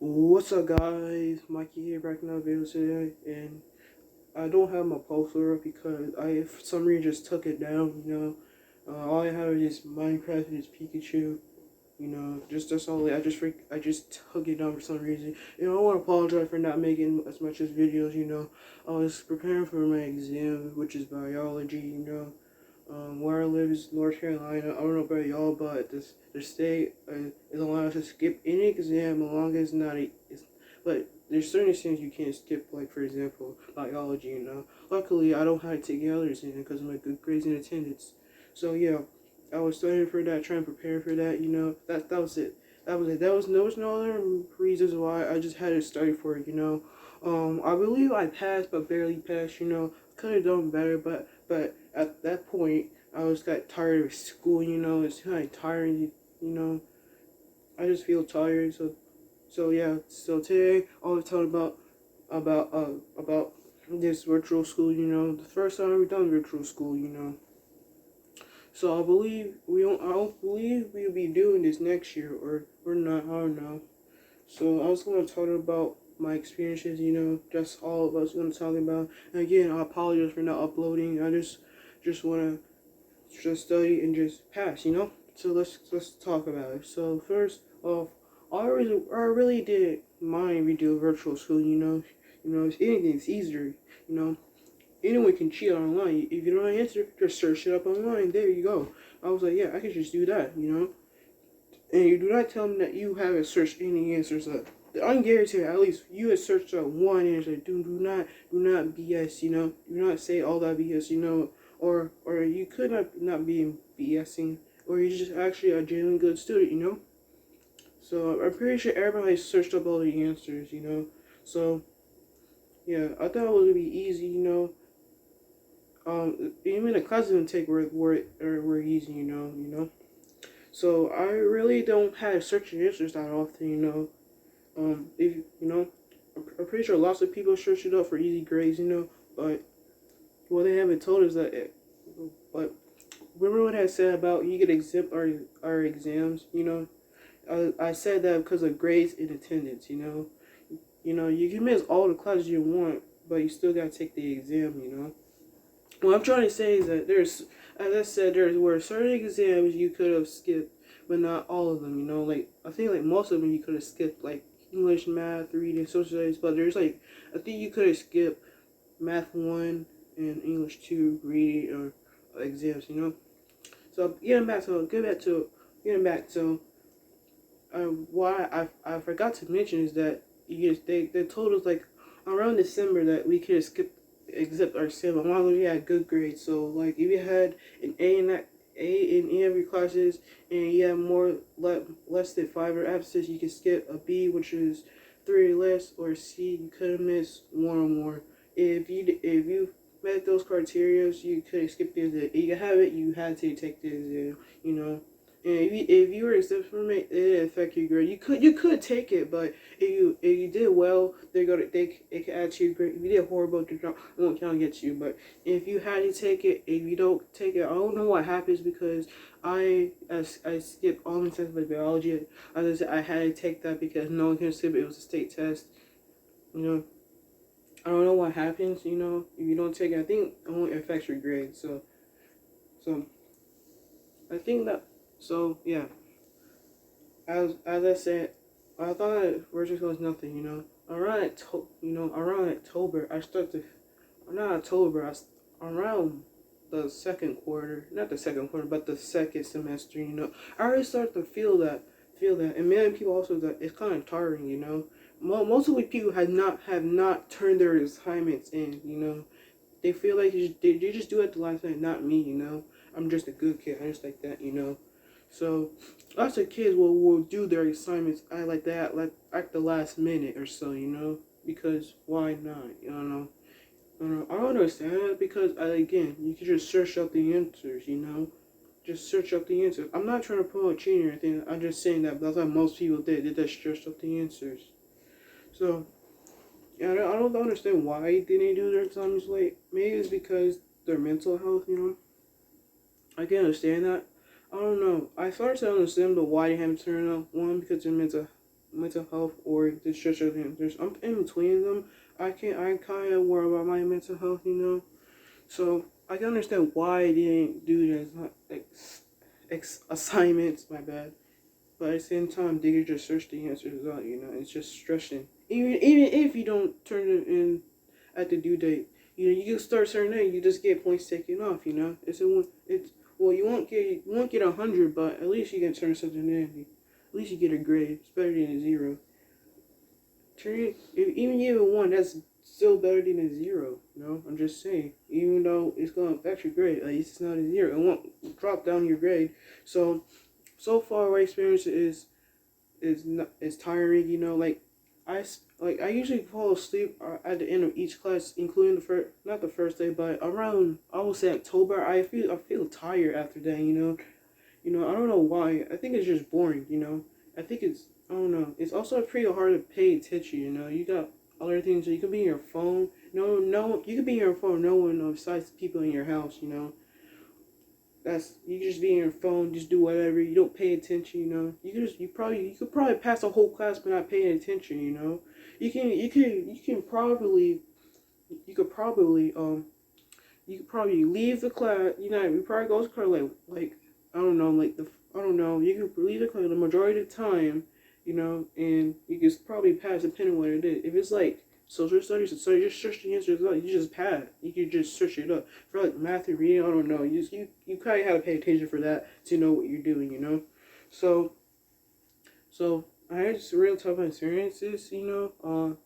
What's up, guys? Mikey here, back in another video today, and I don't have my poster up because I, for some reason, just took it down. All I have is Minecraft and just Pikachu. Just that's all. I just took it down for some reason. I want to apologize for not making as much as videos. I was preparing for my exam, which is biology. Where I live is North Carolina. I don't know about y'all, but the state is allowed us to skip any exam as long as it's not a. But there's certain exams you can't skip, like for example biology. Luckily I don't have to take the other exam because of my good grades and attendance. So yeah, I was studying for that, trying to prepare for that. That was it. That was it. There was no other reasons why. I just had to study for it. I believe I passed, but barely passed. Could have done better, but at that point, I was got tired of school. It's kind of tiring. You know, I just feel tired. So yeah. So today, I was talking about this virtual school. The first time we've done virtual school. So I don't believe we'll be doing this next year or not. I don't know. So I was gonna talk about my experiences. Just all of us gonna talk about. And again, I apologize for not uploading. I just wanna just study and just pass. So let's talk about it. So first off, I really did mind we do virtual school. If anything, it's easier. You know, anyone can cheat online. If you don't know the answer, just search it up online. There you go. I was like, yeah, I could just do that. And you do not tell them that you haven't searched any answers up. I'm guaranteed at least you have searched up one answer. Do not BS. Do not say all that BS. Or you could not be BSing, or you're just actually a genuine good student. So I'm pretty sure everybody searched up all the answers. So yeah, I thought it would be easy. Even the classes and take were easy. So I really don't have search answers that often. If I'm pretty sure lots of people search it up for easy grades. But what they haven't told us but remember what I said about you could exempt our exams. I said that because of grades and attendance. You can miss all the classes you want, but you still gotta take the exam. What I'm trying to say is that as I said, there were certain exams you could have skipped, but not all of them. Like I think like most of them you could have skipped, like English, math, reading, social studies. But there's like I think you could have skipped math 1 and English 2 reading or exams. So getting back to why I forgot to mention is that they told us like around December that we could skip except our sim as long as we had good grades. So like if you had an A in every classes and you had less than 5 or absences, you could skip a B, which is 3 or less, or C, you could have missed 1 or more. If you met those criteria, you could have skipped the exam. If you have it, you had to take the exam. And if you were exempt from it, it didn't affect your grade. You could take it, but if you did well, they can add to your grade. If you did horrible, they won't count against you. But if you had to take it, if you don't take it, I don't know what happens because I skipped all the tests with biology. As I said, I had to take that because no one can skip it. It was a state test. I don't know what happens. If you don't take it, I think it only affects your grade. So I think that. So yeah. As I said, I thought virtual school was nothing. Around October, I started. Not October. Around the second quarter, not the second quarter, but the second semester. I already started to feel that, and many people also that it's kind of tiring. Most of the people have not turned their assignments in. They feel like they just do it at the last minute. Not me. I'm just a good kid. I just like that. So lots of kids will do their assignments like that, like at the last minute or so, because why not? I don't understand that because again, you can just search up the answers, just search up the answers. I'm not trying to promote cheating or anything. I'm just saying that that's what most people did. They just searched up the answers. So yeah, I don't understand why they didn't do their exams late. Maybe it's because their mental health, I can understand that. I don't know. I started to understand the why they haven't turned up. One, because their mental. mental health or the stress of them. I'm in between them. I kind of worry about my mental health, you know. So I can understand why I didn't do this assignments. My bad. But at the same time, they could just search the answers out. You know, it's just stressing. Even if you don't turn it in at the due date, you know, you can start certain day. You just get points taken off. You know, it's well, you won't get 100, but at least you can turn something in. At least you get a grade. It's better than a zero. Even giving one, that's still better than a zero. You know, I'm just saying. Even though it's gonna affect your grade, at least it's not a zero. It won't drop down your grade. So far, my experience is tiring. You know, I usually fall asleep at the end of each class, including the first, not the first day, but around, I would say, October. I feel tired after that. I don't know why. I think it's just boring. I don't know. It's also pretty hard to pay attention. You got other things. You could be on your phone. No, you could be on your phone. No one besides the people in your house. You just be on your phone, just do whatever. You don't pay attention. You could probably pass a whole class by not paying attention. You could probably leave the class. You probably go to class like I don't know, I don't know. You could leave the class the majority of the time, and you could probably pass depending on what it is. If it's like social studies, so you just search the answers up. You just pass. You could just search it up. For like math and reading, I don't know. You kind of have to pay attention for that to know what you're doing. So I had just real tough experiences. The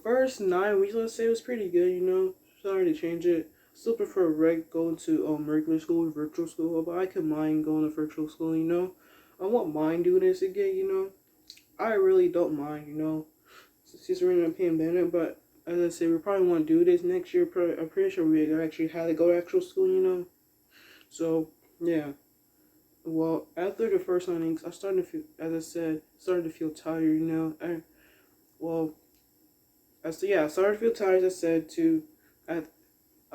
first 9 weeks, let's say, was pretty good. Sorry to change it. Still prefer going to regular school, virtual school, but I could mind going to virtual school. I won't mind doing this again. I really don't mind. Since we're in a pandemic, but as I said, we probably want to do this next year. I'm pretty sure we actually had to go to actual school. So yeah. Well, after the first 9 weeks, I started to feel, as I said, started to feel tired. I started to feel tired. As I said,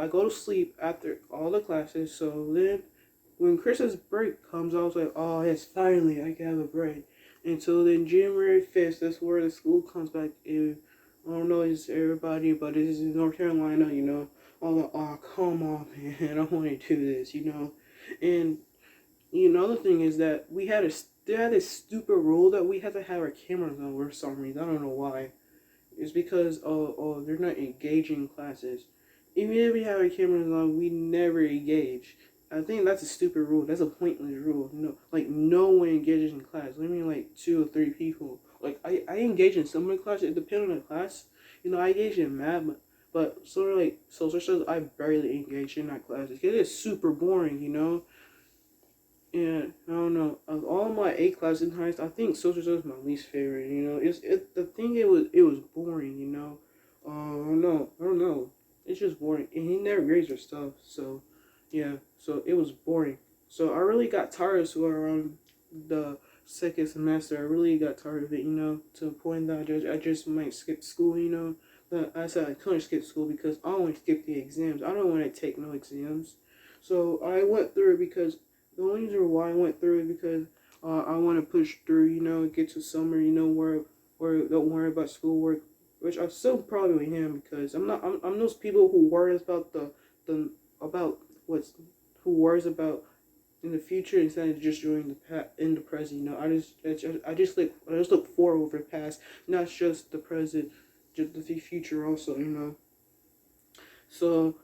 I go to sleep after all the classes. So then, when Christmas break comes, I was like, oh yes, finally I can have a break. Until then, January 5th, that's where the school comes back. I don't know, it's everybody, but this is in North Carolina. I'm like, oh come on, man, I don't want to do this. And another thing is that they had this stupid rule that we had to have our cameras on for some reason. I don't know why. It's because they're not engaging classes. Even if we have our cameras on, we never engage. I think that's a stupid rule. That's a pointless rule. No one engages in class. I mean, like 2 or 3 people. Like I engage in some of the class. It depends on the class. I engage in math, but sort of like social studies, I barely engage in that class. It's super boring. And I don't know. Of all my 8 classes in high school, I think social studies is my least favorite. It was boring. I don't know. It's just boring, and he never grades your stuff. So, yeah. So it was boring. So I really got tired of school around the second semester. I really got tired of it. To the point that I just might skip school. But I said I couldn't skip school because I only skip the exams. I don't want to take no exams. So I went through it because the only reason why I went through it because I want to push through. Get to summer. Where don't worry about schoolwork, which I still probably am because I'm those people who worries about the about what's who worries about in the future instead of just during in the present. I just look forward over the past, not just the present, just the future also. So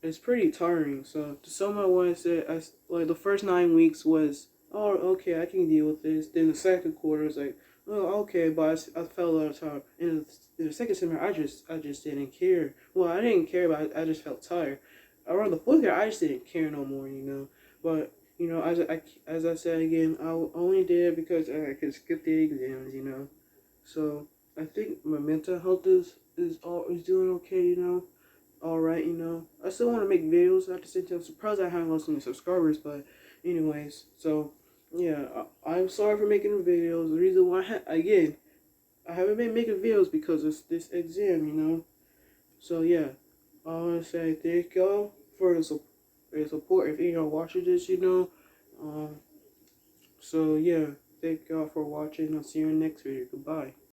it's pretty tiring. So to sum up what I said, the first 9 weeks was, oh okay, I can deal with this. Then the second quarter was like, oh okay, but I felt a lot of time. In the second semester, I just didn't care. Well, I didn't care, but I just felt tired. Around the fourth year, I just didn't care no more. But as I said again, I only did it because I could skip the exams. So I think my mental health is doing okay. Alright. I still want to make videos. At the same time, I'm surprised I haven't lost any subscribers, but anyways, so yeah, I'm sorry for making videos. The reason why I haven't been making videos because of this exam. So yeah, I want to say thank y'all for the support. If y'all watching this, so yeah, thank y'all for watching. I'll see you in the next video. Goodbye.